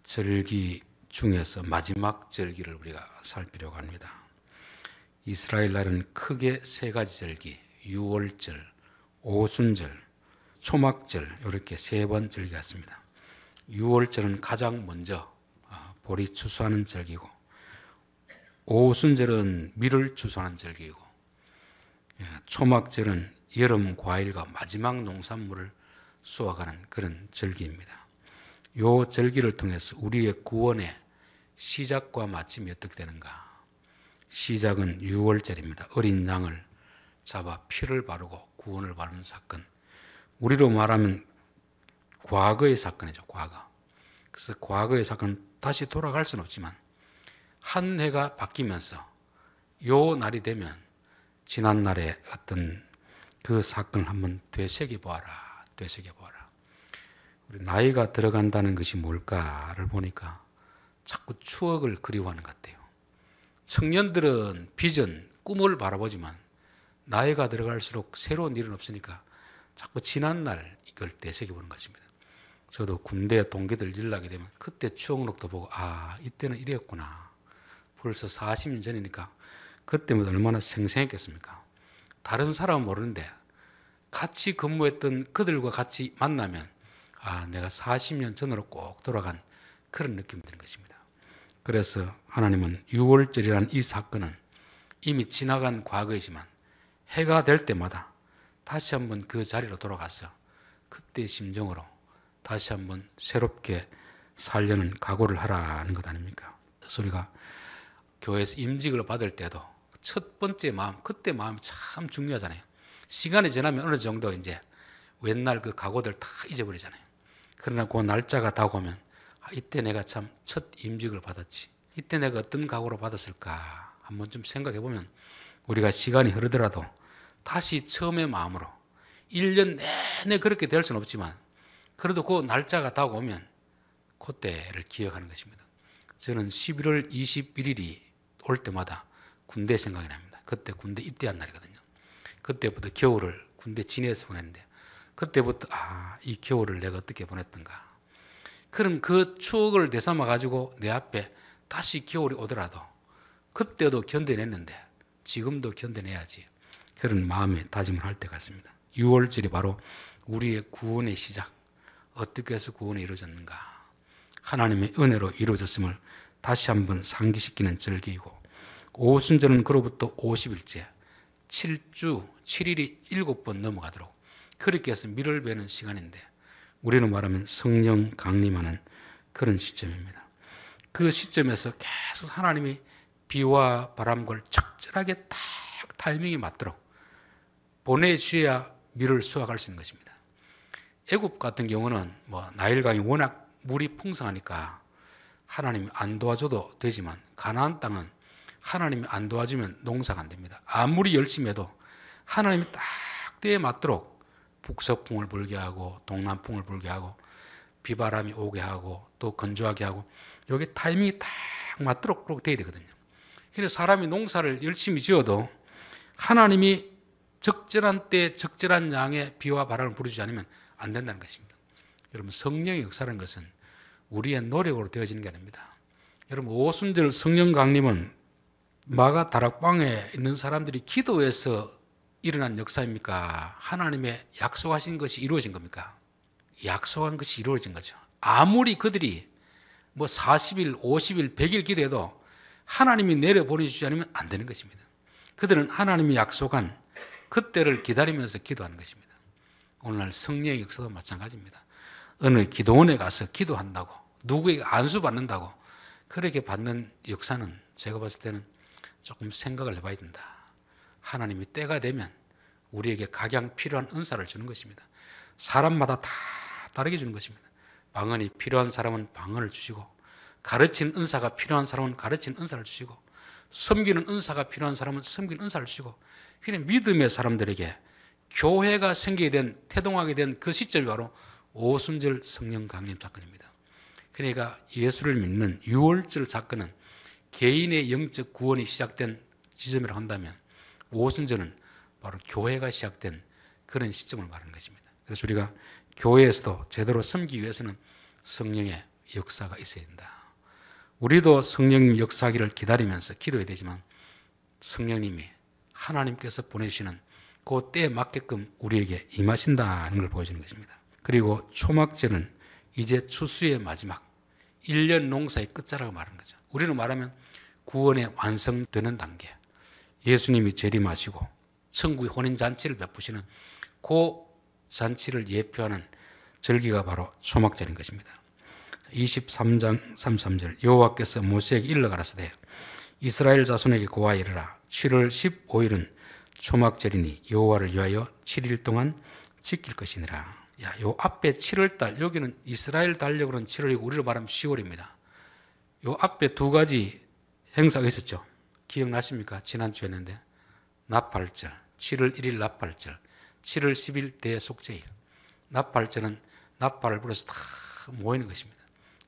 절기 중에서 마지막 절기를 우리가 살피려고 합니다. 이스라엘 나라는 크게 세 가지 절기, 유월절, 오순절, 초막절 이렇게 세 번 절기가 있습니다. 유월절은 가장 먼저 보리 추수하는 절기고, 오순절은 밀을 추수하는 절기고, 초막절은 여름 과일과 마지막 농산물을 수확하는 그런 절기입니다. 이 절기를 통해서 우리의 구원의 시작과 마침이 어떻게 되는가? 시작은 유월절입니다. 어린 양을 잡아 피를 바르고 구원을 바르는 사건. 우리로 말하면 과거의 사건이죠. 과거. 그래서 과거의 사건은 다시 돌아갈 수는 없지만 한 해가 바뀌면서 요 날이 되면 지난 날의 어떤 그 사건을 한번 되새겨 보아라. 되새겨 보아라. 우리 나이가 들어간다는 것이 뭘까를 보니까 자꾸 추억을 그리워하는 것 같아요. 청년들은 비전, 꿈을 바라보지만 나이가 들어갈수록 새로운 일은 없으니까 자꾸 지난 날 이걸 되새겨보는 것입니다. 저도 군대 동기들 연락이 되면 그때 추억록도 보고 이때는 이랬구나. 벌써 40년 전이니까 그때면 얼마나 생생했겠습니까? 다른 사람은 모르는데 같이 근무했던 그들과 같이 만나면 내가 40년 전으로 꼭 돌아간 그런 느낌이 드는 것입니다. 그래서 하나님은 유월절이라는 이 사건은 이미 지나간 과거이지만 해가 될 때마다 다시 한번 그 자리로 돌아가서 그때의 심정으로 다시 한번 새롭게 살려는 각오를 하라는 것 아닙니까? 그래서 우리가 교회에서 임직을 받을 때도 첫 번째 마음, 그때 마음이 참 중요하잖아요. 시간이 지나면 어느 정도 이제 옛날 그 각오들 다 잊어버리잖아요. 그러나 그 날짜가 다가오면 이때 내가 참 첫 임직을 받았지. 이때 내가 어떤 각오로 받았을까 한번 좀 생각해 보면 우리가 시간이 흐르더라도 다시 처음의 마음으로 1년 내내 그렇게 될 수는 없지만 그래도 그 날짜가 다가오면 그때를 기억하는 것입니다. 저는 11월 21일이 올 때마다 군대 생각이 납니다. 그때 군대 입대한 날이거든요. 그때부터 겨울을 군대 지내서 보냈는데 그때부터 이 겨울을 내가 어떻게 보냈던가. 그럼 그 추억을 되삼아 가지고 내 앞에 다시 겨울이 오더라도 그때도 견뎌냈는데 지금도 견뎌내야지. 그런 마음의 다짐을 할 때 같습니다. 6월절이 바로 우리의 구원의 시작. 어떻게 해서 구원이 이루어졌는가. 하나님의 은혜로 이루어졌음을 다시 한번 상기시키는 절기이고, 오순절은 그로부터 50일째 7주 7일이 7번 넘어가도록 그렇게 해서 밀을 베는 시간인데 우리는 말하면 성령 강림하는 그런 시점입니다. 그 시점에서 계속 하나님이 비와 바람과 적절하게 딱 타이밍이 맞도록 보내주셔야 밀을 수확할 수 있는 것입니다. 애굽 같은 경우는 나일강이 워낙 물이 풍성하니까 하나님이 안 도와줘도 되지만 가나안 땅은 하나님이 안 도와주면 농사가 안 됩니다. 아무리 열심히 해도 하나님이 딱 때에 맞도록 북서풍을 불게 하고 동남풍을 불게 하고 비바람이 오게 하고 또 건조하게 하고 여기 타이밍이 딱 맞도록 그렇게 돼야 되거든요. 그래서 사람이 농사를 열심히 지어도 하나님이 적절한 때 적절한 양의 비와 바람을 부르지 않으면 안 된다는 것입니다. 여러분, 성령의 역사라는 것은 우리의 노력으로 되어지는 게 아닙니다. 여러분, 오순절 성령 강림은 마가 다락방에 있는 사람들이 기도해서 일어난 역사입니까? 하나님의 약속하신 것이 이루어진 겁니까? 약속한 것이 이루어진 거죠. 아무리 그들이 40일, 50일, 100일 기도해도 하나님이 내려보내주지 않으면 안 되는 것입니다. 그들은 하나님이 약속한 그때를 기다리면서 기도하는 것입니다. 오늘날 성령의 역사도 마찬가지입니다. 어느 기도원에 가서 기도한다고 누구에게 안수 받는다고 그렇게 받는 역사는 제가 봤을 때는 조금 생각을 해봐야 된다. 하나님이 때가 되면 우리에게 각양 필요한 은사를 주는 것입니다. 사람마다 다 다르게 주는 것입니다. 방언이 필요한 사람은 방언을 주시고 가르치는 은사가 필요한 사람은 가르치는 은사를 주시고 섬기는 은사가 필요한 사람은 섬기는 은사를 주시고 그냥 믿음의 사람들에게 교회가 생기게 된 태동하게 된 그 시점이 바로 오순절 성령 강림 사건입니다. 그러니까 예수를 믿는 유월절 사건은 개인의 영적 구원이 시작된 지점이라고 한다면 오순절은 바로 교회가 시작된 그런 시점을 말하는 것입니다. 그래서 우리가 교회에서도 제대로 섬기기 위해서는 성령의 역사가 있어야 된다. 우리도 성령님 역사하기를 기다리면서 기도해야 되지만 성령님이 하나님께서 보내주시는 그 때에 맞게끔 우리에게 임하신다는 걸 보여주는 것입니다. 그리고 초막절은 이제 추수의 마지막 1년 농사의 끝자락을 말하는 거죠. 우리는 말하면 구원의 완성되는 단계, 예수님이 재림하시고 천국의 혼인잔치를 베푸시는 그 잔치를 예표하는 절기가 바로 초막절인 것입니다. 23장 33절 여호와께서 모세에게 일러 가라사대 이스라엘 자손에게 고하여 이르라 7월 15일은 초막절이니 여호와를 위하여 7일 동안 지킬 것이니라. 야, 요 앞에 7월달, 여기는 이스라엘 달력으로는 7월이고 우리로 말하면 10월입니다. 요 앞에 두 가지 행사가 있었죠. 기억나십니까? 지난주에 했는데 나팔절, 7월 1일 나팔절, 7월 10일 대속제일. 나팔절은 나팔을 불어서 다 모이는 것입니다.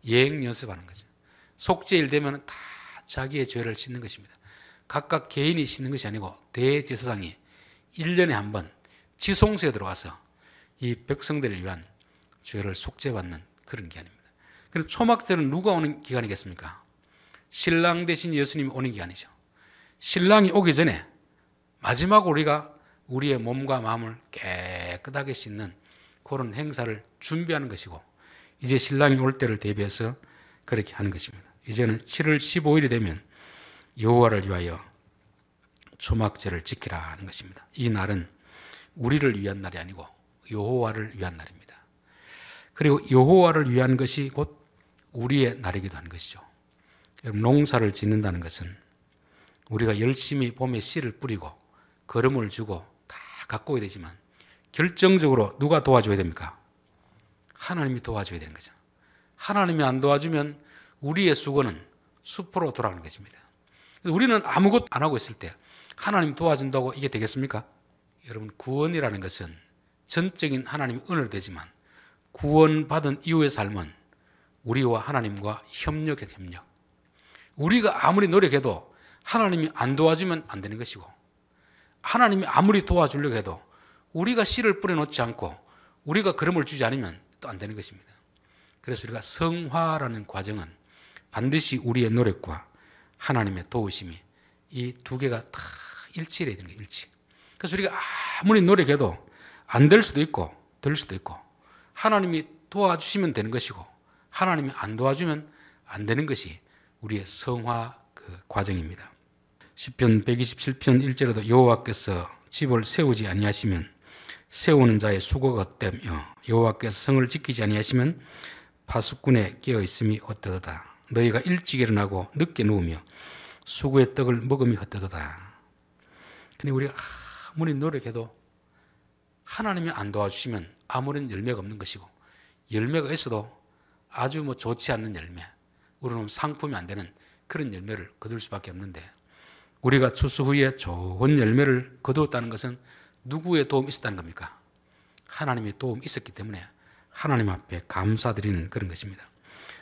예행 연습하는 거죠. 속죄일 되면 다 자기의 죄를 씻는 것입니다. 각각 개인이 씻는 것이 아니고 대제사장이 1년에 한 번 지송소에 들어가서 이 백성들을 위한 죄를 속죄받는 그런 기간입니다. 그럼 초막절은 누가 오는 기간이겠습니까? 신랑 대신 예수님이 오는 기간이죠. 신랑이 오기 전에 마지막으로 우리가 우리의 몸과 마음을 깨끗하게 씻는 그런 행사를 준비하는 것이고 이제 신랑이 올 때를 대비해서 그렇게 하는 것입니다. 이제는 7월 15일이 되면 여호와를 위하여 초막절을 지키라 하는 것입니다. 이 날은 우리를 위한 날이 아니고 여호와를 위한 날입니다. 그리고 여호와를 위한 것이 곧 우리의 날이기도 한 것이죠. 여러분, 농사를 짓는다는 것은 우리가 열심히 봄에 씨를 뿌리고 거름을 주고 다 갖고 오야 되지만 결정적으로 누가 도와줘야 됩니까? 하나님이 도와줘야 되는 거죠. 하나님이 안 도와주면 우리의 수고는 수포로 돌아가는 것입니다. 우리는 아무것도 안 하고 있을 때 하나님 도와준다고 이게 되겠습니까? 여러분, 구원이라는 것은 전적인 하나님의 은혜로 되지만 구원받은 이후의 삶은 우리와 하나님과 협력의 협력. 우리가 아무리 노력해도 하나님이 안 도와주면 안 되는 것이고 하나님이 아무리 도와주려고 해도 우리가 씨를 뿌려놓지 않고 우리가 거름을 주지 않으면 또 안 되는 것입니다. 그래서 우리가 성화라는 과정은 반드시 우리의 노력과 하나님의 도우심이 이 두 개가 다 일치해야 되는 거예요. 일치. 그래서 우리가 아무리 노력해도 안 될 수도 있고 될 수도 있고 하나님이 도와주시면 되는 것이고 하나님이 안 도와주면 안 되는 것이 우리의 성화 과정입니다. 시편 127편 1절에도 여호와께서 집을 세우지 아니하시면 세우는 자의 수고가 헛되며 여호와께서 성을 지키지 아니하시면 파수꾼에 깨어 있음이 헛되도다. 너희가 일찍 일어나고 늦게 누우며 수고의 떡을 먹음이 헛되도다. 근데 우리가 아무리 노력해도 하나님이 안 도와주시면 아무런 열매가 없는 것이고 열매가 있어도 아주 좋지 않는 열매, 우리는 상품이 안 되는 그런 열매를 거둘 수밖에 없는데 우리가 추수 후에 좋은 열매를 거두었다는 것은 누구의 도움이 있었다는 겁니까? 하나님의 도움이 있었기 때문에 하나님 앞에 감사드리는 그런 것입니다.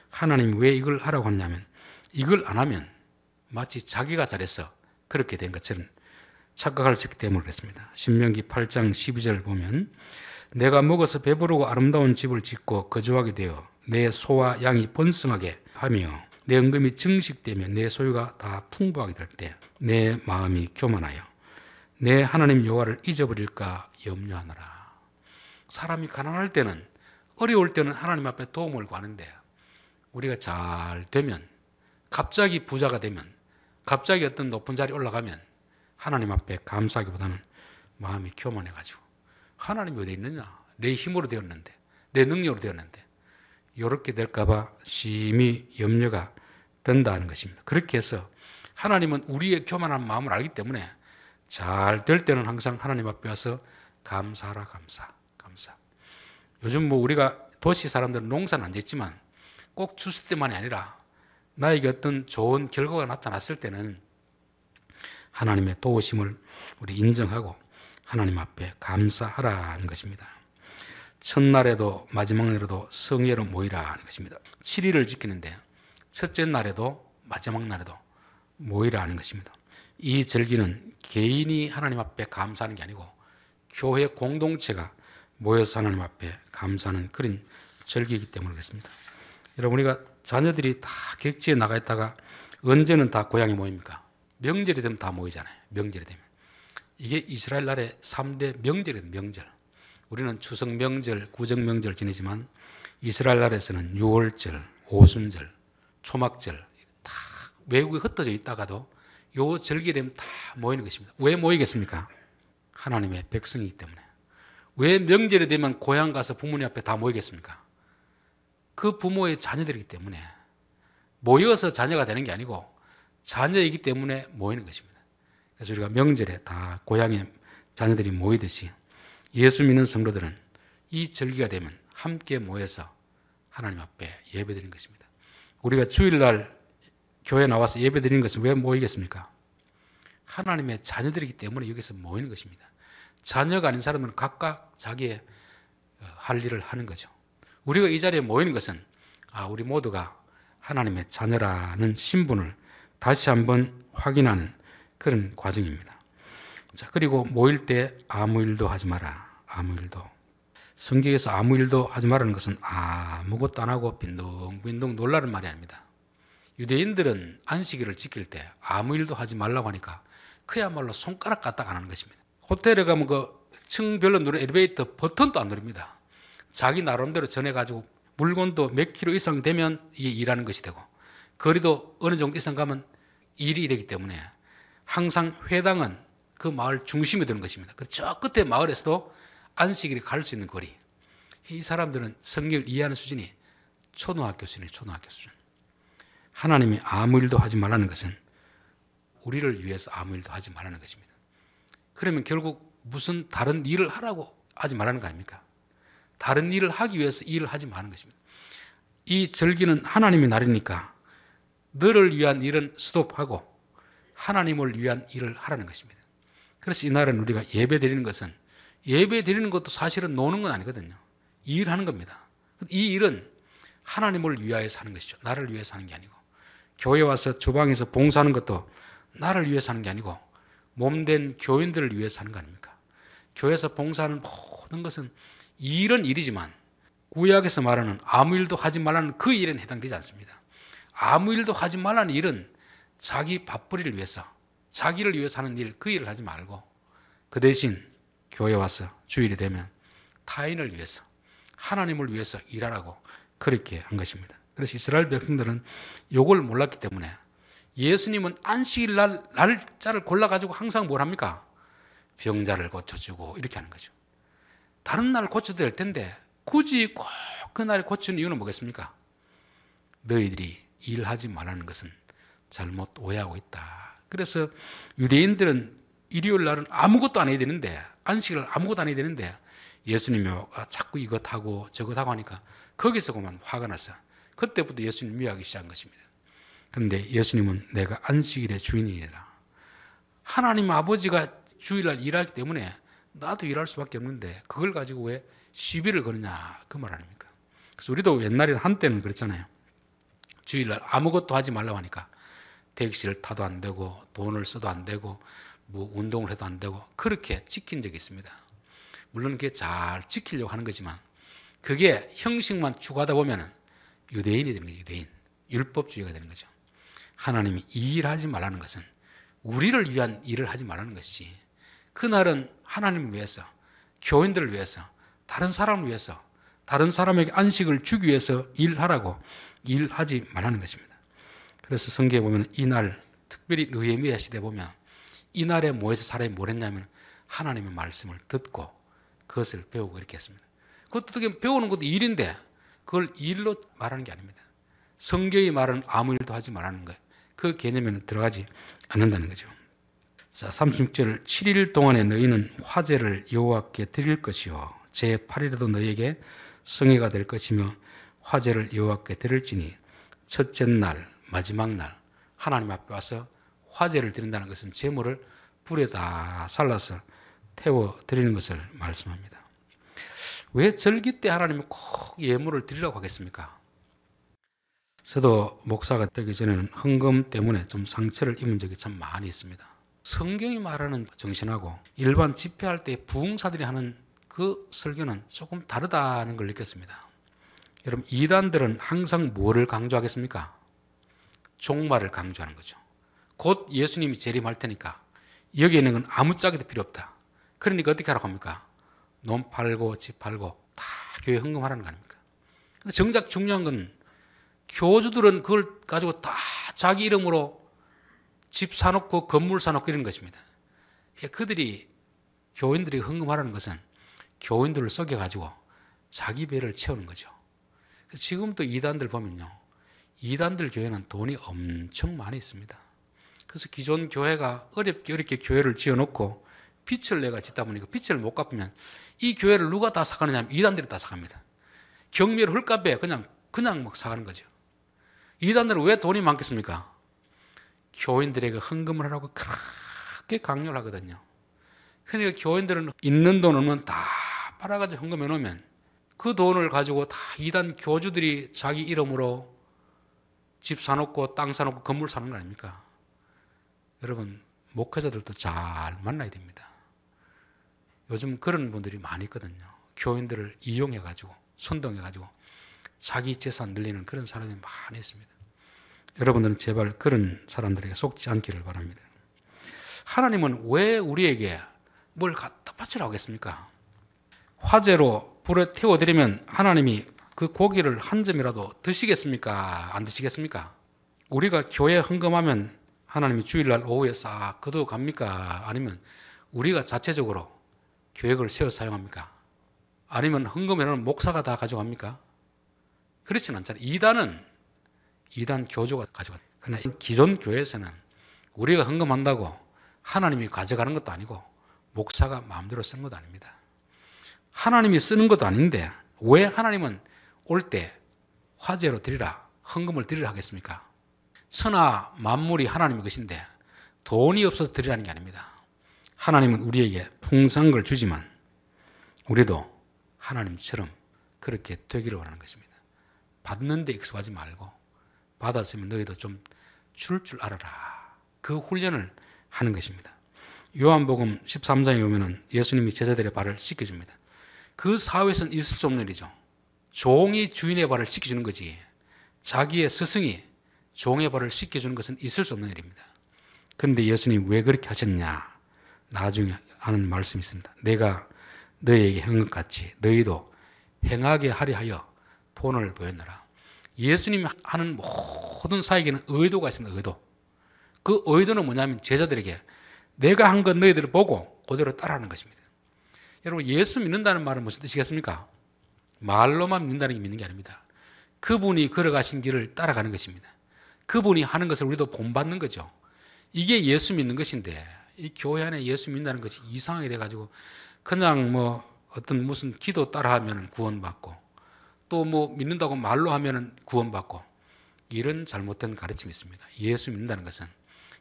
하나님이 왜 이걸 하라고 하냐면 이걸 안 하면 마치 자기가 잘해서 그렇게 된 것처럼 착각할 수 있기 때문에 그렇습니다. 신명기 8장 12절 보면 내가 먹어서 배부르고 아름다운 집을 짓고 거주하게 되어 내 소와 양이 번성하게 하며 내 은금이 증식되며 내 소유가 다 풍부하게 될 때 내 마음이 교만하여 내 하나님 여호와를 잊어버릴까 염려하노라. 사람이 가난할 때는 어려울 때는 하나님 앞에 도움을 구하는데 우리가 잘 되면 갑자기 부자가 되면 갑자기 어떤 높은 자리에 올라가면 하나님 앞에 감사하기보다는 마음이 교만해가지고 하나님이 어디 있느냐? 내 힘으로 되었는데 내 능력으로 되었는데 이렇게 될까봐 심히 염려가 된다는 것입니다. 그렇게 해서 하나님은 우리의 교만한 마음을 알기 때문에 잘 될 때는 항상 하나님 앞에 와서 감사하라 감사. 요즘 우리가 도시 사람들은 농사는 안 짓지만 꼭 추수 때만이 아니라 나에게 어떤 좋은 결과가 나타났을 때는 하나님의 도우심을 우리 인정하고 하나님 앞에 감사하라는 것입니다. 첫날에도 마지막 날에도 성회로 모이라 하는 것입니다. 7일을 지키는데 첫째 날에도 마지막 날에도 모이라 하는 것입니다. 이 절기는 개인이 하나님 앞에 감사하는 게 아니고 교회 공동체가 모여서 하나님 앞에 감사하는 그런 절기이기 때문에 그렇습니다. 여러분, 우리가 자녀들이 다 객지에 나가 있다가 언제는 다 고향에 모입니까? 명절이 되면 다 모이잖아요. 명절이 되면. 이게 이스라엘 나라의 3대 명절이거든요. 명절. 우리는 추석 명절, 구정 명절 지내지만 이스라엘 나라에서는 6월절, 오순절, 초막절 다 외국에 흩어져 있다가도 요 절기 되면 다 모이는 것입니다. 왜 모이겠습니까? 하나님의 백성이기 때문에. 왜 명절이 되면 고향 가서 부모님 앞에 다 모이겠습니까? 그 부모의 자녀들이기 때문에. 모여서 자녀가 되는 게 아니고 자녀이기 때문에 모이는 것입니다. 그래서 우리가 명절에 다 고향에 자녀들이 모이듯이 예수 믿는 성도들은 이 절기가 되면 함께 모여서 하나님 앞에 예배드리는 것입니다. 우리가 주일날 교회 나와서 예배드리는 것은 왜 모이겠습니까? 하나님의 자녀들이기 때문에 여기서 모이는 것입니다. 자녀가 아닌 사람은 각각 자기의 할 일을 하는 거죠. 우리가 이 자리에 모이는 것은 우리 모두가 하나님의 자녀라는 신분을 다시 한번 확인하는 그런 과정입니다. 자, 그리고 모일 때 아무 일도 하지 마라. 아무 일도. 성경에서 아무 일도 하지 말라는 것은 아무것도 안 하고 빈둥빈둥 놀라는 말이 아닙니다. 유대인들은 안식일을 지킬 때 아무 일도 하지 말라고 하니까 그야말로 손가락 까딱 안 하는 것입니다. 호텔에 가면 그 층별로 누르는 엘리베이터 버튼도 안 누릅니다. 자기 나름대로 전해가지고 물건도 몇 킬로 이상 되면 이게 일하는 것이 되고 거리도 어느 정도 이상 가면 일이 되기 때문에 항상 회당은 그 마을 중심에 드는 것입니다. 저 끝에 마을에서도 안식일이 갈 수 있는 거리. 이 사람들은 성경을 이해하는 수준이 초등학교 수준이에요. 초등학교 수준. 하나님이 아무 일도 하지 말라는 것은 우리를 위해서 아무 일도 하지 말라는 것입니다. 그러면 결국 무슨 다른 일을 하라고 하지 말라는 거 아닙니까? 다른 일을 하기 위해서 일을 하지 말라는 것입니다. 이 절기는 하나님의 날이니까 너를 위한 일은 스톱하고 하나님을 위한 일을 하라는 것입니다. 그래서 이 날은 우리가 예배 드리는 것은 예배 드리는 것도 사실은 노는 건 아니거든요. 일하는 겁니다. 이 일은 하나님을 위하여서 하는 것이죠. 나를 위해서 하는 게 아니고 교회 와서 주방에서 봉사하는 것도 나를 위해서 하는 게 아니고 몸된 교인들을 위해서 하는 거 아닙니까? 교회에서 봉사하는 모든 것은 일은 일이지만 구약에서 말하는 아무 일도 하지 말라는 그 일에는 해당되지 않습니다. 아무 일도 하지 말라는 일은 자기 밥벌이를 위해서 자기를 위해서 하는 일, 그 일을 하지 말고 그 대신 교회 와서 주일이 되면 타인을 위해서 하나님을 위해서 일하라고 그렇게 한 것입니다. 그래서 이스라엘 백성들은 이걸 몰랐기 때문에 예수님은 안식일 날짜를 골라가지고 항상 뭘 합니까? 병자를 고쳐주고 이렇게 하는 거죠. 다른 날 고쳐도 될 텐데 굳이 꼭 그날에 고치는 이유는 뭐겠습니까? 너희들이 일하지 말라는 것은 잘못 오해하고 있다. 그래서 유대인들은 일요일 날은 아무것도 안 해야 되는데 안식일 아무것도 안 해야 되는데 예수님이 자꾸 이것하고 저것하고 하니까 거기서 그만 화가 났어. 그때부터 예수님 미워하기 시작한 것입니다. 그런데 예수님은 내가 안식일의 주인이라. 하나님 아버지가 주일날 일하기 때문에 나도 일할 수밖에 없는데 그걸 가지고 왜 시비를 거느냐 그 말 아닙니까? 그래서 우리도 옛날에 한때는 그랬잖아요. 주일날 아무것도 하지 말라고 하니까 택시를 타도 안 되고 돈을 써도 안 되고 뭐 운동을 해도 안 되고 그렇게 지킨 적이 있습니다. 물론 그게 잘 지키려고 하는 거지만 그게 형식만 추구하다 보면 유대인이 되는 거죠. 유대인. 율법주의가 되는 거죠. 하나님이 이 일을 하지 말라는 것은 우리를 위한 일을 하지 말라는 것이 그날은 하나님을 위해서 교인들을 위해서 다른 사람을 위해서 다른 사람에게 안식을 주기 위해서 일하라고 일하지 말라는 것입니다. 그래서 성경에 보면 이날 특별히 느헤미야 시대에 보면 이날에 모여서 사람이 뭘 했냐면 하나님의 말씀을 듣고 그것을 배우고 이렇게 했습니다. 그것도 어떻게 배우는 것도 일인데 그걸 일로 말하는 게 아닙니다. 성경이 말하는 아무 일도 하지 말라는 거예요. 그 개념에는 들어가지 않는다는 거죠. 자, 36절 7일 동안에 너희는 화제를 여호와께 드릴 것이요 제8일에도 너희에게 성회가 될 것이며 화제를 여호와께 드릴지니 첫째 날 마지막 날 하나님 앞에 와서 화제를 드린다는 것은 제물을 불에 다 살라서 태워 드리는 것을 말씀합니다. 왜 절기 때 하나님이 꼭 예물을 드리라고 하겠습니까? 저도 목사가 되기 전에는 헌금 때문에 좀 상처를 입은 적이 참 많이 있습니다. 성경이 말하는 정신하고 일반 집회할 때 부흥사들이 하는 그 설교는 조금 다르다는 걸 느꼈습니다. 여러분, 이단들은 항상 뭐를 강조하겠습니까? 종말을 강조하는 거죠. 곧 예수님이 재림할 테니까 여기에 있는 건 아무짝에도 필요 없다. 그러니까 어떻게 하라고 합니까? 논 팔고 집 팔고 다 교회 헌금하라는 거 아닙니까? 근데 정작 중요한 건 교주들은 그걸 가지고 다 자기 이름으로 집 사놓고 건물 사놓고 이런 것입니다. 그들이 교인들이 헌금하라는 것은 교인들을 속여가지고 자기 배를 채우는 거죠. 지금도 이단들 보면요, 이단들 교회는 돈이 엄청 많이 있습니다. 그래서 기존 교회가 어렵게 교회를 지어놓고 빚을 내가 짓다 보니까 빚을 못 갚으면 이 교회를 누가 다 사가느냐 하면 이단들이 다 사갑니다. 경매를 헐값에 그냥 막 사가는 거죠. 이단들은 왜 돈이 많겠습니까? 교인들에게 헌금을 하라고 그렇게 강요를 하거든요. 그러니까 교인들은 있는 돈 없는 다 팔아가지고 헌금해 놓으면 그 돈을 가지고 다 이단 교주들이 자기 이름으로 집 사놓고 땅 사놓고 건물 사는 거 아닙니까? 여러분, 목회자들도 잘 만나야 됩니다. 요즘 그런 분들이 많이 있거든요. 교인들을 이용해가지고 선동해가지고 자기 재산 늘리는 그런 사람이 많이 있습니다. 여러분들은 제발 그런 사람들에게 속지 않기를 바랍니다. 하나님은 왜 우리에게 뭘 갖다 바치라고 하겠습니까? 화재로 불에 태워드리면 하나님이 그 고기를 한 점이라도 드시겠습니까? 안 드시겠습니까? 우리가 교회 헌금하면 하나님이 주일날 오후에 싹 거두어 갑니까? 아니면 우리가 자체적으로 계획을 세워 사용합니까? 아니면 헌금에는 목사가 다 가져갑니까? 그렇지는 않잖아요. 이단 교주가 가져가. 그러나 기존 교회에서는 우리가 헌금한다고 하나님이 가져가는 것도 아니고 목사가 마음대로 쓰는 것도 아닙니다. 하나님이 쓰는 것도 아닌데 왜 하나님은 올 때 화제로 드리라, 헌금을 드리라 하겠습니까? 천하 만물이 하나님의 것인데 돈이 없어서 드리라는 게 아닙니다. 하나님은 우리에게 풍성한 걸 주지만 우리도 하나님처럼 그렇게 되기를 원하는 것입니다. 받는 데 익숙하지 말고 받았으면 너희도 좀 줄 알아라. 그 훈련을 하는 것입니다. 요한복음 13장에 보면 예수님이 제자들의 발을 씻겨줍니다. 그 사회에서는 있을 수 없는 일이죠. 종이 주인의 발을 씻겨주는 거지 자기의 스승이 종의 발을 씻겨주는 것은 있을 수 없는 일입니다. 그런데 예수님이 왜 그렇게 하셨냐? 나중에 하는 말씀이 있습니다. 내가 너희에게 한 것 같이 너희도 행하게 하려 하여 본을 보였노라. 예수님이 하는 모든 사역에는 의도가 있습니다. 의도. 그 의도는 뭐냐면 제자들에게 내가 한 건 너희들을 보고 그대로 따라하는 것입니다. 여러분, 예수 믿는다는 말은 무슨 뜻이겠습니까? 말로만 믿는다는 게 믿는 게 아닙니다. 그분이 걸어가신 길을 따라가는 것입니다. 그분이 하는 것을 우리도 본받는 거죠. 이게 예수 믿는 것인데 이 교회 안에 예수 믿는다는 것이 이상하게 돼가지고 그냥 어떤 무슨 기도 따라하면 구원받고 또 믿는다고 말로 하면 구원받고 이런 잘못된 가르침이 있습니다. 예수 믿는다는 것은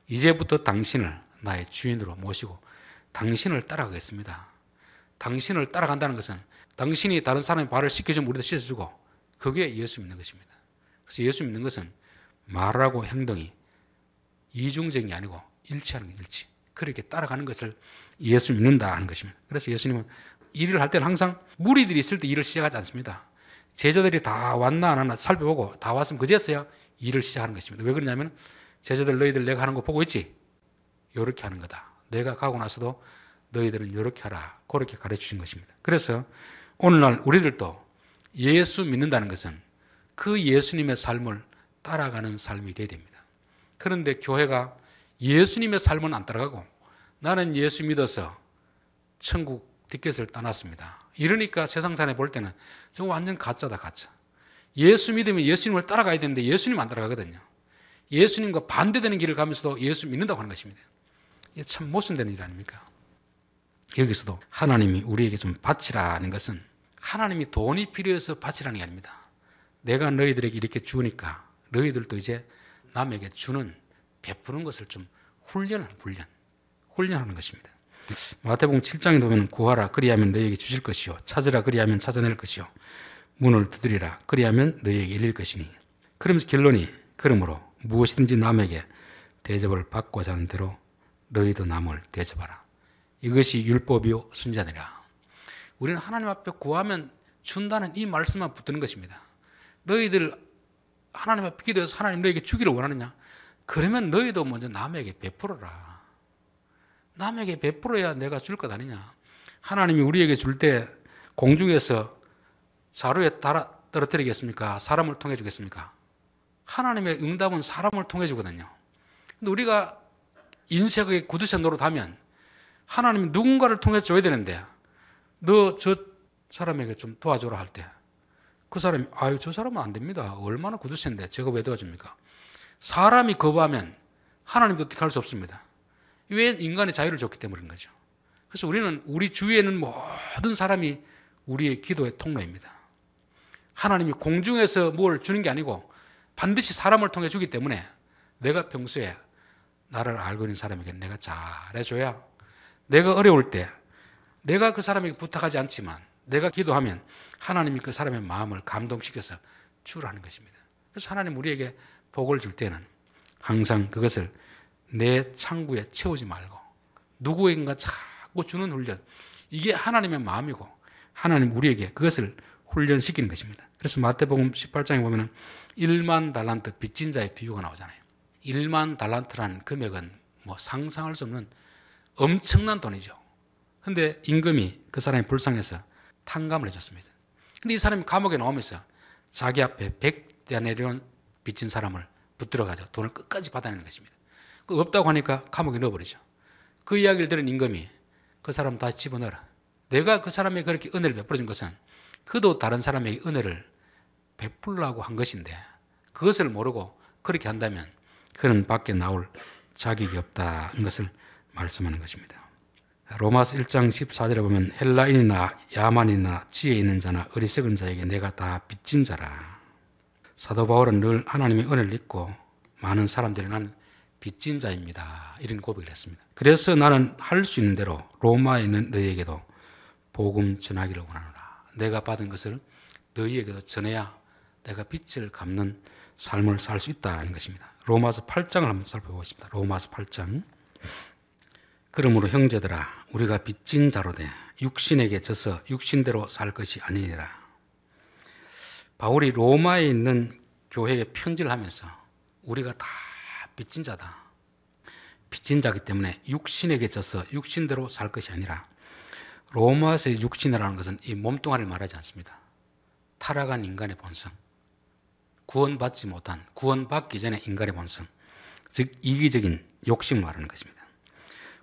이제부터 당신을 나의 주인으로 모시고 당신을 따라가겠습니다. 당신을 따라간다는 것은 당신이 다른 사람의 발을 씻겨주면 우리도 씻어주고 그게 예수 믿는 것입니다. 그래서 예수 믿는 것은 말하고 행동이 이중적인 게 아니고 일치하는 게 일치. 그렇게 따라가는 것을 예수 믿는다 하는 것입니다. 그래서 예수님은 일을 할 때는 항상 무리들이 있을 때 일을 시작하지 않습니다. 제자들이 다 왔나 안 왔나 살펴보고 다 왔으면 그제서야 일을 시작하는 것입니다. 왜 그러냐면 제자들 너희들 내가 하는 거 보고 있지? 이렇게 하는 거다. 내가 가고 나서도 너희들은 이렇게 하라. 그렇게 가르치신 것입니다. 그래서 오늘날 우리들도 예수 믿는다는 것은 그 예수님의 삶을 따라가는 삶이 되어야 됩니다. 그런데 교회가 예수님의 삶은 안 따라가고 나는 예수 믿어서 천국 티켓을 따놨습니다. 이러니까 세상 사람이 볼 때는 저거 완전 가짜다, 가짜. 예수 믿으면 예수님을 따라가야 되는데 예수님 안 따라가거든요. 예수님과 반대되는 길을 가면서도 예수 믿는다고 하는 것입니다. 이게 참 모순되는 일 아닙니까? 여기서도 하나님이 우리에게 좀 바치라는 것은 하나님이 돈이 필요해서 바치라는 게 아닙니다. 내가 너희들에게 이렇게 주니까 너희들도 이제 남에게 주는 베푸는 것을 좀 훈련하는 것입니다. 마태복음 7장에 보면 구하라 그리하면 너희에게 주실 것이요 찾으라 그리하면 찾아낼 것이요 문을 두드리라 그리하면 너희에게 열릴 것이니. 그러면서 결론이 그러므로 무엇이든지 남에게 대접을 받고자 하는 대로 너희도 남을 대접하라. 이것이 율법이요 순자니라. 우리는 하나님 앞에 구하면 준다는 이 말씀만 붙드는 것입니다. 너희들 하나님 앞에 기도해서 하나님 너에게 주기를 원하느냐? 그러면 너희도 먼저 남에게 베풀어라. 남에게 베풀어야 내가 줄 것 아니냐? 하나님이 우리에게 줄 때 공중에서 자루에 떨어뜨리겠습니까? 사람을 통해 주겠습니까? 하나님의 응답은 사람을 통해 주거든요. 근데 우리가 인색의 구두쇠 노릇하면 하나님이 누군가를 통해서 줘야 되는데 너 저 사람에게 좀 도와줘라 할 때 그 사람이 아유 저 사람은 안 됩니다. 얼마나 구두쇠인데 제가 왜 도와줍니까? 사람이 거부하면 하나님도 어떻게 할 수 없습니다. 왜? 인간의 자유를 줬기 때문인 거죠. 그래서 우리는 우리 주위에는 모든 사람이 우리의 기도의 통로입니다. 하나님이 공중에서 뭘 주는 게 아니고 반드시 사람을 통해 주기 때문에 내가 평소에 나를 알고 있는 사람에게 내가 잘해줘야 내가 어려울 때 내가 그 사람에게 부탁하지 않지만 내가 기도하면 하나님이 그 사람의 마음을 감동시켜서 주라는 것입니다. 그래서 하나님 우리에게 복을 줄 때는 항상 그것을 내 창구에 채우지 말고 누구에겐가 자꾸 주는 훈련, 이게 하나님의 마음이고 하나님 우리에게 그것을 훈련시키는 것입니다. 그래서 마태복음 18장에 보면 1만 달란트 빚진 자의 비유가 나오잖아요. 1만 달란트라는 금액은 뭐 상상할 수 없는 엄청난 돈이죠. 근데 임금이 그 사람이 불쌍해서 탕감을 해줬습니다. 근데 이 사람이 감옥에 나오면서 자기 앞에 100데나리온 빚진 사람을 붙들어가지고 돈을 끝까지 받아내는 것입니다. 그 없다고 하니까 감옥에 넣어버리죠. 그 이야기를 들은 임금이 그 사람 다시 집어넣어라. 내가 그 사람에게 그렇게 은혜를 베풀어준 것은 그도 다른 사람에게 은혜를 베풀려고 한 것인데 그것을 모르고 그렇게 한다면 그는 밖에 나올 자격이 없다는 것을 말씀하는 것입니다. 로마서 1장 14절에 보면 헬라인이나 야만이나 지혜 있는 자나 어리석은 자에게 내가 다 빚진 자라. 사도 바울은 늘 하나님의 은혜를 입고 많은 사람들이 나는 빚진 자입니다. 이런 고백을 했습니다. 그래서 나는 할 수 있는 대로 로마에 있는 너희에게도 복음 전하기를 원하노라. 내가 받은 것을 너희에게도 전해야 내가 빚을 갚는 삶을 살 수 있다는 것입니다. 로마서 8장을 한번 살펴보겠습니다. 로마서 8장. 그러므로 형제들아 우리가 빚진 자로되 육신에게 져서 육신대로 살 것이 아니니라. 바울이 로마에 있는 교회에 편지를 하면서 우리가 다 빚진 자다. 빚진 자기 때문에 육신에게 져서 육신대로 살 것이 아니라, 로마서의 육신이라는 것은 이 몸뚱아리를 말하지 않습니다. 타락한 인간의 본성, 구원받지 못한, 구원받기 전에 인간의 본성, 즉 이기적인 욕심을 말하는 것입니다.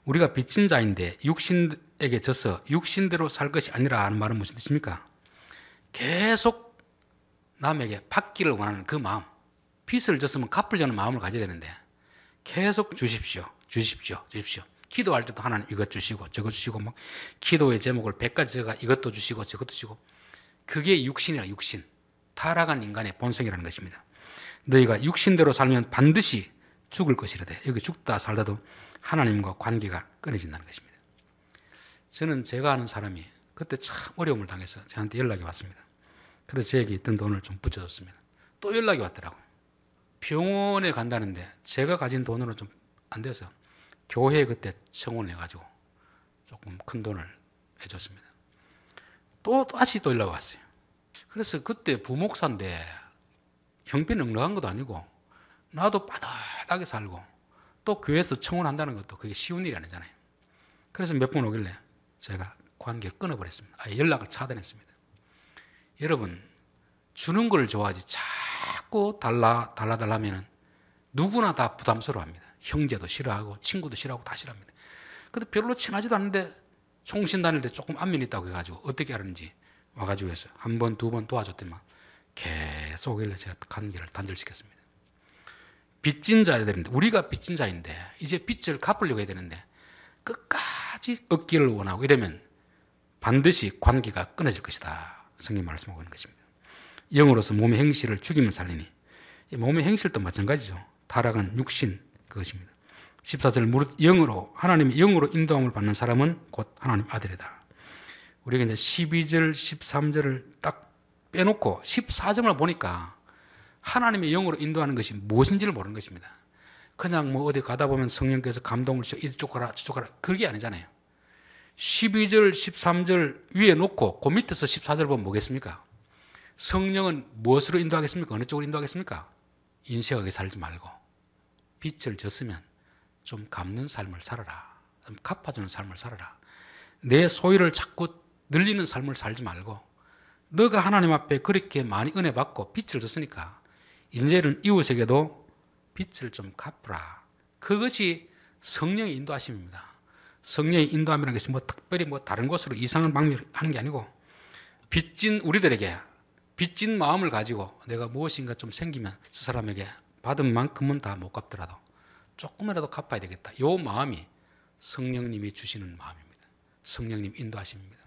우리가 빚진 자인데 육신에게 져서 육신대로 살 것이 아니라 하는 말은 무슨 뜻입니까? 계속 남에게 받기를 원하는 그 마음, 빚을 졌으면 갚으려는 마음을 가져야 되는데 계속 주십시오, 주십시오, 주십시오. 기도할 때도 하나님 이것 주시고 저것 주시고 막 기도의 제목을 100가지 적어가 이것도 주시고 저것도 주시고, 그게 육신이라. 육신, 타락한 인간의 본성이라는 것입니다. 너희가 육신대로 살면 반드시 죽을 것이라되 여기 죽다 살다도 하나님과 관계가 끊어진다는 것입니다. 저는 제가 아는 사람이 그때 참 어려움을 당해서 저한테 연락이 왔습니다. 그래서 저에게 있던 돈을 좀 붙여줬습니다. 또 연락이 왔더라고요. 병원에 간다는데 제가 가진 돈으로 좀 안 돼서 교회에 그때 청원을 해가지고 조금 큰 돈을 해줬습니다. 또 다시 또 연락이 왔어요. 그래서 그때 부목사인데 형편이 넉넉한 것도 아니고 나도 빠듯하게 살고 또 교회에서 청원한다는 것도 그게 쉬운 일이 아니잖아요. 그래서 몇 번 오길래 제가 관계를 끊어버렸습니다. 아예 연락을 차단했습니다. 여러분, 주는 걸 좋아하지 자꾸 달라달라면 누구나 다 부담스러워합니다. 형제도 싫어하고 친구도 싫어하고 다 싫어합니다. 근데 별로 친하지도 않은데 총신 다닐 때 조금 안면이 있다고 해가지고 어떻게 하는지 와가지고 해서 한 번, 두 번 도와줬더니만 계속 오길래 제가 관계를 단절시켰습니다. 빚진 자들인데, 우리가 빚진 자인데 이제 빚을 갚으려고 해야 되는데 끝까지 얻기를 원하고 이러면 반드시 관계가 끊어질 것이다. 성경 말씀하고 있는 것입니다. 영으로서 몸의 행실을 죽이면 살리니, 몸의 행실도 마찬가지죠. 타락한 육신, 그것입니다. 14절 무릇 영으로, 하나님의 영으로 인도함을 받는 사람은 곧 하나님 아들이다. 우리가 이제 12절, 13절을 딱 빼놓고 14절을 보니까 하나님의 영으로 인도하는 것이 무엇인지를 모르는 것입니다. 그냥 뭐 어디 가다 보면 성령께서 감동을 주셔 이쪽 가라 저쪽 가라 그게 아니잖아요. 12절 13절 위에 놓고 그 밑에서 14절 보면 뭐겠습니까? 성령은 무엇으로 인도하겠습니까? 어느 쪽으로 인도하겠습니까? 인색하게 살지 말고 빚을 졌으면 좀 갚는 삶을 살아라. 좀 갚아주는 삶을 살아라. 내 소유를 자꾸 늘리는 삶을 살지 말고 너가 하나님 앞에 그렇게 많이 은혜 받고 빚을 졌으니까 이제는 이웃에게도 빚을 좀 갚으라. 그것이 성령의 인도하심입니다. 성령의 인도함이라는 것이 특별히 다른 곳으로 이상한 방법을 하는 게 아니고 빚진 우리들에게 빚진 마음을 가지고 내가 무엇인가 좀 생기면 저 사람에게 받은 만큼은 다 못 갚더라도 조금이라도 갚아야 되겠다. 이 마음이 성령님이 주시는 마음입니다. 성령님 인도하심입니다.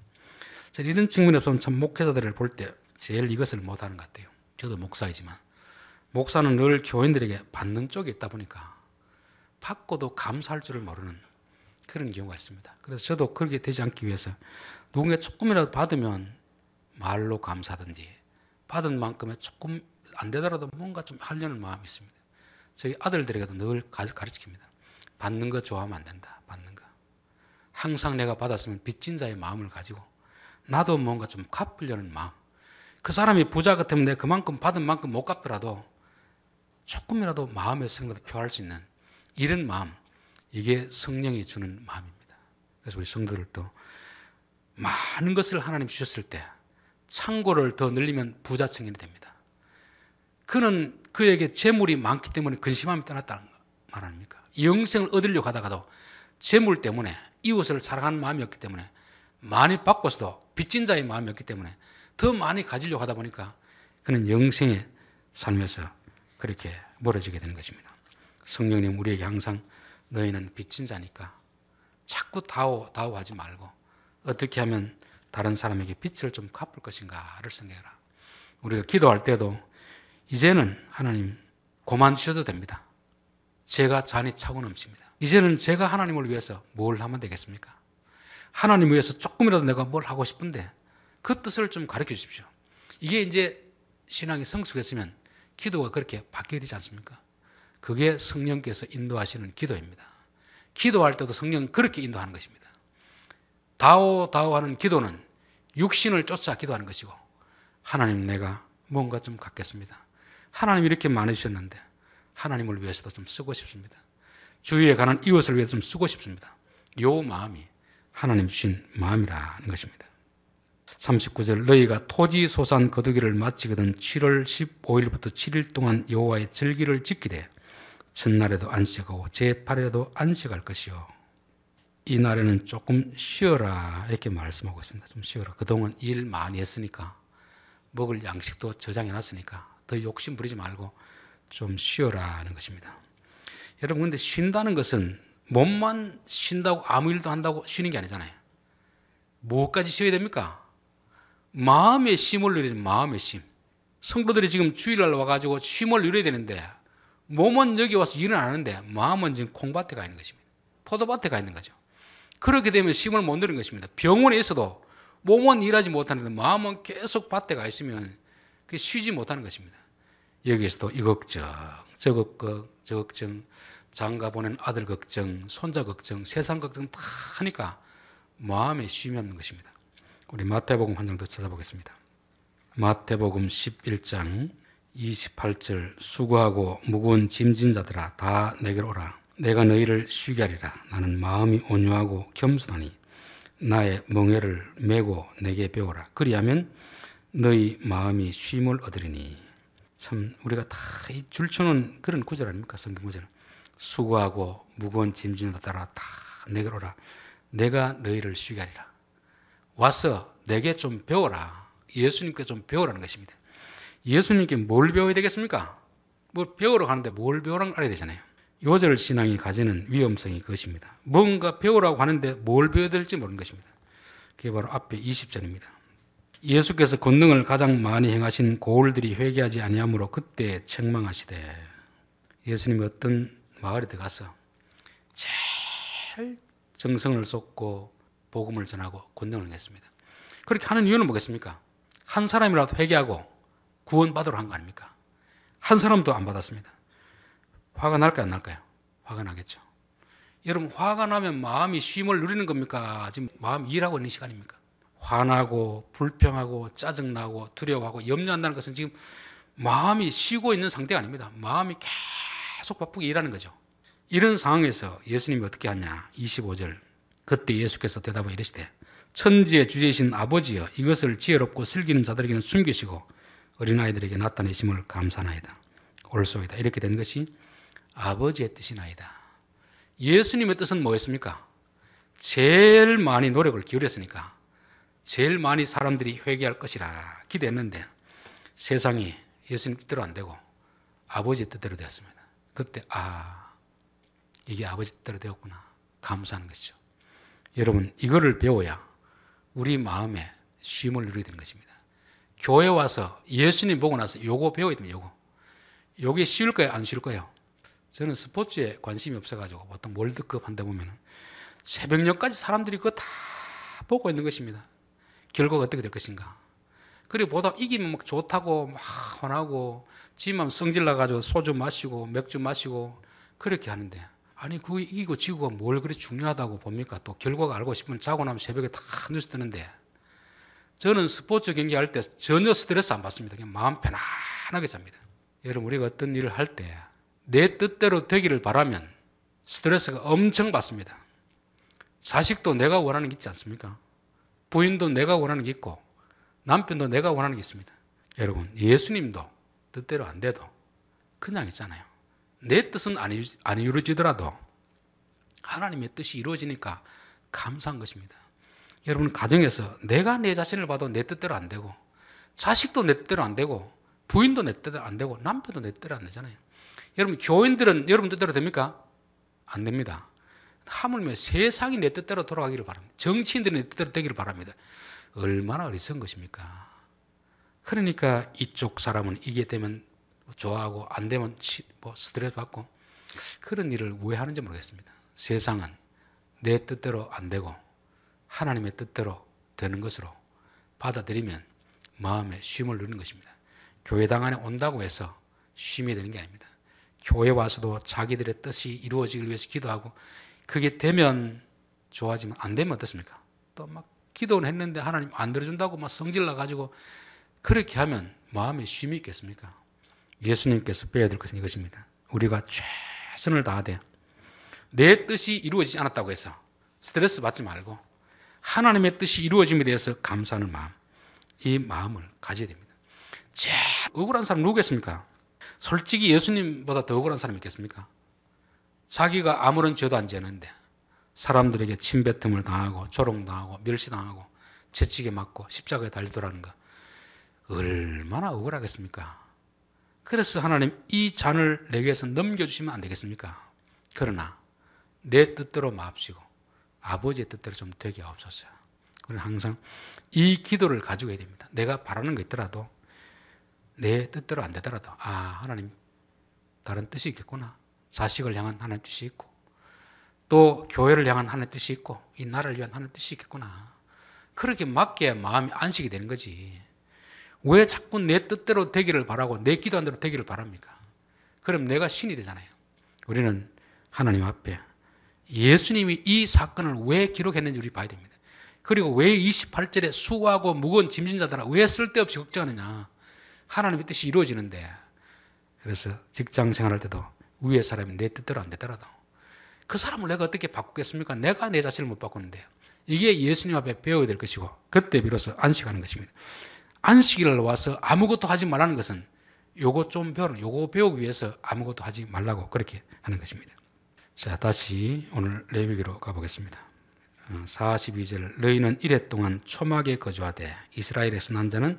저는 이런 측면에서 참 목회자들을 볼 때 제일 이것을 못하는 것 같아요. 저도 목사이지만 목사는 늘 교인들에게 받는 쪽에 있다 보니까 받고도 감사할 줄을 모르는 그런 경우가 있습니다. 그래서 저도 그렇게 되지 않기 위해서 누군가 조금이라도 받으면 말로 감사하든지 받은 만큼에 조금 안 되더라도 뭔가 좀 하려는 마음이 있습니다. 저희 아들들에게도 늘 가르치킵니다. 받는 거 좋아하면 안 된다. 받는 거. 항상 내가 받았으면 빚진 자의 마음을 가지고 나도 뭔가 좀 갚으려는 마음. 그 사람이 부자 같으면 내가 그만큼 받은 만큼 못 갚더라도 조금이라도 마음의 생각을 표할 수 있는 이런 마음. 이게 성령이 주는 마음입니다. 그래서 우리 성도들도 많은 것을 하나님 주셨을 때 창고를 더 늘리면 부자 청년이 됩니다. 그는 그에게 재물이 많기 때문에 근심함이 떠났다는 말 아닙니까? 영생을 얻으려고 하다가도 재물 때문에 이웃을 사랑하는 마음이었기 때문에 많이 받고서도 빚진 자의 마음이었기 때문에 더 많이 가지려고 하다 보니까 그는 영생의 삶에서 그렇게 멀어지게 되는 것입니다. 성령님 우리에게 항상 너희는 빚진 자니까 자꾸 다오하지 말고 어떻게 하면 다른 사람에게 빚을 좀 갚을 것인가를 생각해라. 우리가 기도할 때도 이제는 하나님 고만 주셔도 됩니다. 제가 잔이 차고 넘칩니다. 이제는 제가 하나님을 위해서 뭘 하면 되겠습니까? 하나님 위해서 조금이라도 내가 뭘 하고 싶은데 그 뜻을 좀 가르쳐 주십시오. 이게 이제 신앙이 성숙했으면 기도가 그렇게 바뀌어야 되지 않습니까? 그게 성령께서 인도하시는 기도입니다. 기도할 때도 성령은 그렇게 인도하는 것입니다. 다오하는 기도는 육신을 쫓아 기도하는 것이고 하나님 내가 뭔가 좀 갖겠습니다. 하나님 이렇게 많이 주셨는데 하나님을 위해서도 좀 쓰고 싶습니다. 주위에 가는 이웃을 위해서 좀 쓰고 싶습니다. 이 마음이 하나님 주신 마음이라는 것입니다. 39절 너희가 토지 소산 거두기를 마치거든 7월 15일부터 7일 동안 여호와의 절기를 지키되 첫날에도 안식하고 제8일에도 안식할 것이요. 이 날에는 조금 쉬어라 이렇게 말씀하고 있습니다. 좀 쉬어라. 그동안 일 많이 했으니까 먹을 양식도 저장해놨으니까 더 욕심 부리지 말고 좀 쉬어라 하는 것입니다. 여러분 근데 쉰다는 것은 몸만 쉰다고 아무 일도 한다고 쉬는 게 아니잖아요. 뭐까지 쉬어야 됩니까? 마음의 쉼을 누리는 마음의 쉼. 성도들이 지금 주일날 와가지고 쉼을 누려야 되는데 몸은 여기 와서 일은 안 하는데 마음은 지금 콩밭에 가 있는 것입니다. 포도밭에 가 있는 거죠. 그렇게 되면 쉼을 못 누리는 것입니다. 병원에 있어도 몸은 일하지 못하는데 마음은 계속 밭에 가 있으면 그게 쉬지 못하는 것입니다. 여기에서도 이 걱정, 저 걱정, 장가 보낸 아들 걱정, 손자 걱정, 세상 걱정 다 하니까 마음에 쉼이 없는 것입니다. 우리 마태복음 한 장 더 찾아보겠습니다. 마태복음 11장 28절 수고하고 무거운 짐진 자들아 다 내게로 오라. 내가 너희를 쉬게 하리라. 나는 마음이 온유하고 겸손하니 나의 멍에를 메고 내게 배우라. 그리하면 너희 마음이 쉼을 얻으리니. 참 우리가 다 줄쳐놓은 그런 구절 아닙니까? 성경 구절. 수고하고 무거운 짐진 자들아 다 내게로 오라. 내가 너희를 쉬게 하리라. 와서 내게 좀 배워라. 예수님께 좀 배우라는 것입니다. 예수님께 뭘 배워야 되겠습니까? 뭘 배우러 가는데 뭘 배우라는 걸 알아야 되잖아요. 요절 신앙이 가지는 위험성이 그것입니다. 뭔가 배우라고 하는데 뭘 배워야 될지 모르는 것입니다. 그게 바로 앞에 20절입니다. 예수께서 권능을 가장 많이 행하신 고을들이 회개하지 아니하므로 그때 책망하시되. 예수님이 어떤 마을에 들어가서 제일 정성을 쏟고 복음을 전하고 권능을 했습니다. 그렇게 하는 이유는 뭐겠습니까? 한 사람이라도 회개하고 구원받으러 한 거 아닙니까? 한 사람도 안 받았습니다. 화가 날까요, 안 날까요? 화가 나겠죠. 여러분, 화가 나면 마음이 쉼을 누리는 겁니까? 지금 마음이 일하고 있는 시간입니까? 화나고 불평하고 짜증나고 두려워하고 염려한다는 것은 지금 마음이 쉬고 있는 상태가 아닙니다. 마음이 계속 바쁘게 일하는 거죠. 이런 상황에서 예수님이 어떻게 하냐. 25절. 그때 예수께서 대답하여 이르시되 천지의 주제이신 아버지여 이것을 지혜롭고 슬기는 자들에게는 숨기시고 어린아이들에게 나타내심을 감사하나이다. 옳소이다. 이렇게 된 것이 아버지의 뜻이나이다. 예수님의 뜻은 뭐였습니까? 제일 많이 노력을 기울였으니까 제일 많이 사람들이 회개할 것이라 기대했는데 세상이 예수님 뜻대로 안 되고 아버지의 뜻대로 되었습니다. 그때 이게 아버지 뜻대로 되었구나 감사하는 것이죠. 여러분 이거를 배워야 우리 마음에 쉼을 누리게 되는 것입니다. 교회 와서 예수님 보고 나서 요거 배워야 됩니다. 요게 쉬울 거예요? 안 쉬울 거예요? 저는 스포츠에 관심이 없어가지고 보통 월드컵 한다 보면 새벽녘까지 사람들이 그거 다 보고 있는 것입니다. 결과가 어떻게 될 것인가. 그리고 보다 이기면 막 좋다고 막 화나고 지만 성질나가지고 소주 마시고 맥주 마시고 그렇게 하는데 아니 그거 이기고 지고가 뭘 그리 중요하다고 봅니까? 또 결과가 알고 싶으면 자고 나면 새벽에 다 뉴스 뜨는데 저는 스포츠 경기할 때 전혀 스트레스 안 받습니다. 그냥 마음 편안하게 잡니다. 여러분 우리가 어떤 일을 할 때 내 뜻대로 되기를 바라면 스트레스가 엄청 받습니다. 자식도 내가 원하는 게 있지 않습니까? 부인도 내가 원하는 게 있고 남편도 내가 원하는 게 있습니다. 여러분 예수님도 뜻대로 안 돼도 그냥 있잖아요. 내 뜻은 안 이루어지더라도 하나님의 뜻이 이루어지니까 감사한 것입니다. 여러분 가정에서 내가 내 자신을 봐도 내 뜻대로 안 되고 자식도 내 뜻대로 안 되고 부인도 내 뜻대로 안 되고 남편도 내 뜻대로 안 되잖아요. 여러분 교인들은 여러분 뜻대로 됩니까? 안 됩니다. 하물며 세상이 내 뜻대로 돌아가기를 바랍니다. 정치인들이 내 뜻대로 되기를 바랍니다. 얼마나 어리석은 것입니까? 그러니까 이쪽 사람은 이게 되면 좋아하고 안 되면 스트레스 받고 그런 일을 왜 하는지 모르겠습니다. 세상은 내 뜻대로 안 되고 하나님의 뜻대로 되는 것으로 받아들이면 마음에 쉼을 누리는 것입니다. 교회당 안에 온다고 해서 쉼이 되는 게 아닙니다. 교회 와서도 자기들의 뜻이 이루어지기 위해서 기도하고 그게 되면 좋아지만 안 되면 어떻습니까? 또 막 기도는 했는데 하나님 안 들어준다고 막 성질 나가지고 그렇게 하면 마음에 쉼이 있겠습니까? 예수님께서 빼야 될 것은 이것입니다. 우리가 최선을 다하되 내 뜻이 이루어지지 않았다고 해서 스트레스 받지 말고 하나님의 뜻이 이루어짐에 대해서 감사하는 마음, 이 마음을 가져야 됩니다. 제일 억울한 사람 누구겠습니까? 솔직히 예수님보다 더 억울한 사람이 있겠습니까? 자기가 아무런 죄도 안 지었는데 사람들에게 침뱉음을 당하고 조롱당하고 멸시당하고 채찍에 맞고 십자가에 달리더라는 거 얼마나 억울하겠습니까? 그래서 하나님 이 잔을 내게서 넘겨주시면 안 되겠습니까? 그러나 내 뜻대로 마옵시고 아버지의 뜻대로 좀 되게 하옵소서. 우리는 항상 이 기도를 가지고 해야 됩니다. 내가 바라는 거 있더라도 내 뜻대로 안 되더라도 하나님 다른 뜻이 있겠구나. 자식을 향한 하나님의 뜻이 있고 또 교회를 향한 하나님의 뜻이 있고 이 나라를 위한 하나님의 뜻이 있겠구나. 그렇게 맞게 마음이 안식이 되는 거지. 왜 자꾸 내 뜻대로 되기를 바라고 내 기도한 대로 되기를 바랍니까? 그럼 내가 신이 되잖아요. 우리는 하나님 앞에 예수님이 이 사건을 왜 기록했는지 우리 봐야 됩니다. 그리고 왜 28절에 수고하고 무거운 짐진 자들아 왜 쓸데없이 걱정하느냐. 하나님의 뜻이 이루어지는데 그래서 직장 생활할 때도 위의 사람이 내 뜻대로 안 되더라도 그 사람을 내가 어떻게 바꾸겠습니까? 내가 내 자신을 못 바꾸는데 이게 예수님 앞에 배워야 될 것이고 그때 비로소 안식하는 것입니다. 안식일을 와서 아무것도 하지 말라는 것은 요거 배우기 위해서 아무것도 하지 말라고 그렇게 하는 것입니다. 자, 다시 오늘 레위기로 가보겠습니다. 42절 너희는 이레 동안 초막에 거주하되 이스라엘에서 난 자는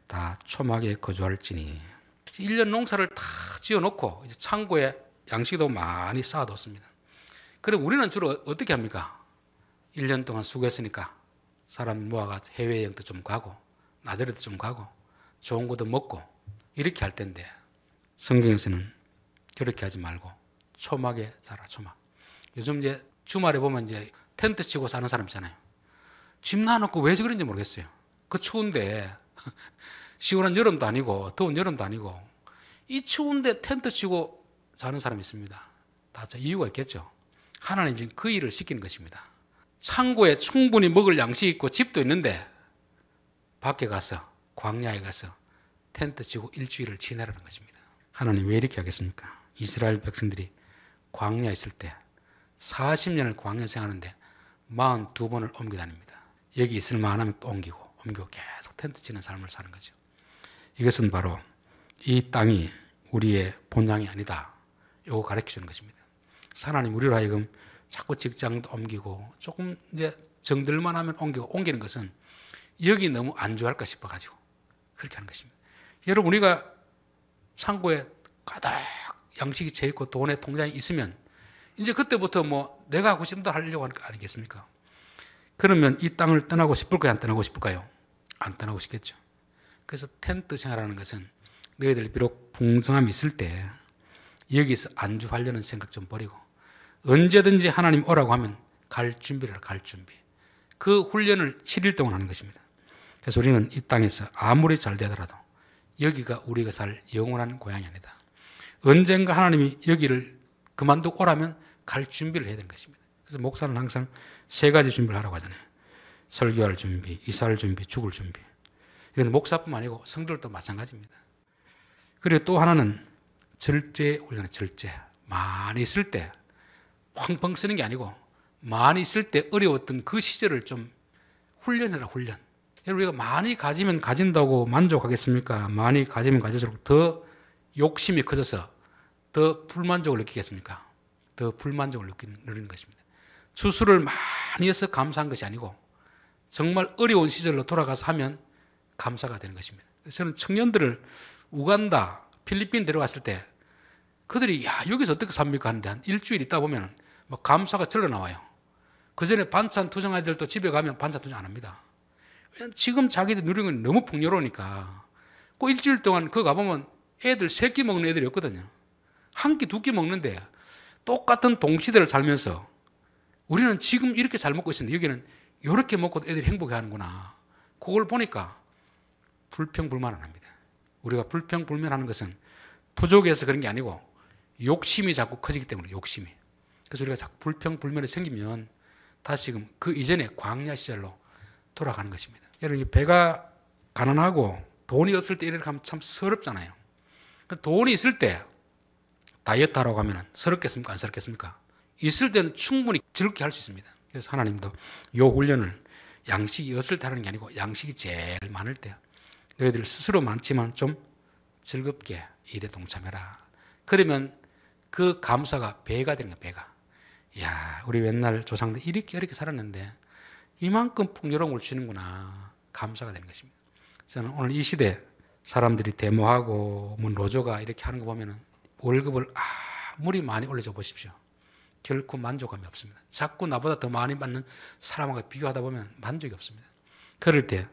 다 초막에 거주할지니 1년 농사를 다 지어놓고 이제 창고에 양식도 많이 쌓아뒀습니다. 그럼 우리는 주로 어떻게 합니까? 1년 동안 수고했으니까 사람 모아가 해외여행도 좀 가고 나들이도 좀 가고 좋은 것도 먹고 이렇게 할 텐데 성경에서는 그렇게 하지 말고 초막에 자라 초막. 요즘 이제 주말에 보면 이제 텐트 치고 사는 사람 있잖아요. 집 놔놓고 왜 그런지 모르겠어요. 그 추운데 시원한 여름도 아니고 더운 여름도 아니고 이 추운데 텐트 치고 자는 사람이 있습니다. 다 이유가 있겠죠. 하나님 지금 그 일을 시키는 것입니다. 창고에 충분히 먹을 양식이 있고 집도 있는데 밖에 가서 광야에 가서 텐트 치고 일주일을 지내라는 것입니다. 하나님 왜 이렇게 하겠습니까? 이스라엘 백성들이 광야에 있을 때 40년을 광야 생활하는데 42번을 옮겨 다닙니다. 여기 있을 만하면 또 옮기고 계속 텐트 치는 삶을 사는 거죠. 이것은 바로 이 땅이 우리의 본향이 아니다. 이거 가르쳐 주는 것입니다. 하나님 우리로 하여금 자꾸 직장도 옮기고 조금 이제 정들만 하면 옮기는 것은 여기 너무 안주할까 싶어가지고 그렇게 하는 것입니다. 여러분 우리가 창고에 가득 양식이 채 있고 돈의 통장이 있으면 이제 그때부터 뭐 내가 하고 싶다 하려고 하는 거 아니겠습니까? 그러면 이 땅을 떠나고 싶을까요? 안 떠나고 싶을까요? 안 떠나고 싶겠죠. 그래서 텐트 생활하는 것은 너희들 비록 풍성함이 있을 때 여기서 안주하려는 생각 좀 버리고 언제든지 하나님 오라고 하면 갈 준비를 갈 준비. 그 훈련을 7일 동안 하는 것입니다. 그래서 우리는 이 땅에서 아무리 잘 되더라도 여기가 우리가 살 영원한 고향이 아니다. 언젠가 하나님이 여기를 그만두고 오라면 갈 준비를 해야 되는 것입니다. 그래서 목사는 항상 3가지 준비를 하라고 하잖아요. 설교할 준비, 이사할 준비, 죽을 준비. 이건 목사뿐만 아니고 성도들도 마찬가지입니다. 그리고 또 하나는 절제 훈련은 절제. 많이 있을 때 펑펑 쓰는 게 아니고 많이 있을 때 어려웠던 그 시절을 좀 훈련해라 훈련. 여러분 우리가 많이 가지면 가진다고 만족하겠습니까? 많이 가지면 가질수록 더 욕심이 커져서 더 불만족을 느끼겠습니까? 더 불만족을 느끼는 것입니다. 추수를 많이 해서 감사한 것이 아니고 정말 어려운 시절로 돌아가서 하면 감사가 되는 것입니다. 그래서 저는 청년들을 우간다, 필리핀 데려갔을 때 그들이 야 여기서 어떻게 삽니까 하는데 한 일주일 있다 보면 막 감사가 절로 나와요. 그 전에 반찬 투정 아이들도 집에 가면 반찬 투정 안 합니다. 지금 자기들 누리는 건 너무 풍요로우니까 그 일주일 동안 그 가보면 애들 3끼 먹는 애들이 없거든요. 1끼, 2끼 먹는데 똑같은 동시대를 살면서 우리는 지금 이렇게 잘 먹고 있었는데 여기는 이렇게 먹고도 애들이 행복해 하는구나. 그걸 보니까 불평불만을 합니다. 우리가 불평불만하는 것은 부족해서 그런 게 아니고 욕심이 자꾸 커지기 때문에 욕심이. 그래서 우리가 자꾸 불평불만이 생기면 다시금 그 이전에 광야 시절로 돌아가는 것입니다. 여러분 배가 가난하고 돈이 없을 때 이렇게 하면 참 서럽잖아요. 돈이 있을 때 다이어트 하라고 하면 서럽겠습니까? 안 서럽겠습니까? 있을 때는 충분히 즐겁게 할 수 있습니다. 그래서 하나님도 이 훈련을 양식이 없을 때 하는 게 아니고 양식이 제일 많을 때 너희들 스스로 많지만 좀 즐겁게 일에 동참해라. 그러면 그 감사가 배가 되는 거예요. 배가. 야, 우리 옛날 조상들 이렇게 살았는데 이만큼 풍요로움을 주는구나. 감사가 되는 것입니다. 저는 오늘 이 시대 사람들이 데모하고 뭐 노조가 이렇게 하는 거 보면은 월급을 아무리 많이 올려줘 보십시오. 결코 만족감이 없습니다. 자꾸 나보다 더 많이 받는 사람하고 비교하다 보면 만족이 없습니다. 그럴 때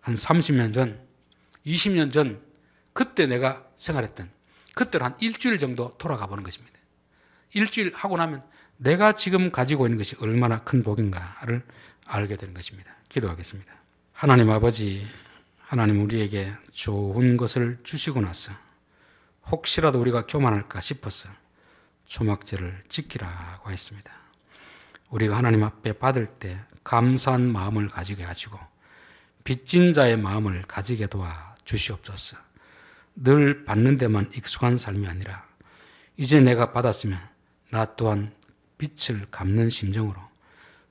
한 30년 전, 20년 전 그때 내가 생활했던 그때로 한 일주일 정도 돌아가 보는 것입니다. 일주일 하고 나면 내가 지금 가지고 있는 것이 얼마나 큰 복인가를 알게 되는 것입니다. 기도하겠습니다. 하나님 아버지, 하나님 우리에게 좋은 것을 주시고 나서 혹시라도 우리가 교만할까 싶어서 초막절을 지키라고 했습니다. 우리가 하나님 앞에 받을 때 감사한 마음을 가지게 하시고 빚진 자의 마음을 가지게 도와 주시옵소서. 늘 받는 데만 익숙한 삶이 아니라 이제 내가 받았으면 나 또한 빚을 갚는 심정으로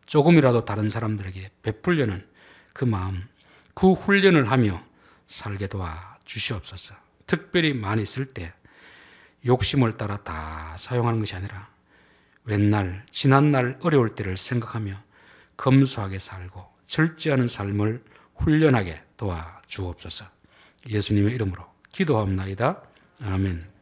조금이라도 다른 사람들에게 베풀려는 그 마음, 그 훈련을 하며 살게 도와 주시옵소서. 특별히 많이 쓸 때 욕심을 따라 다 사용하는 것이 아니라 웬날 지난날 어려울 때를 생각하며 검소하게 살고 절제하는 삶을 훈련하게 도와 주옵소서. 예수님의 이름으로 기도하옵나이다. 아멘.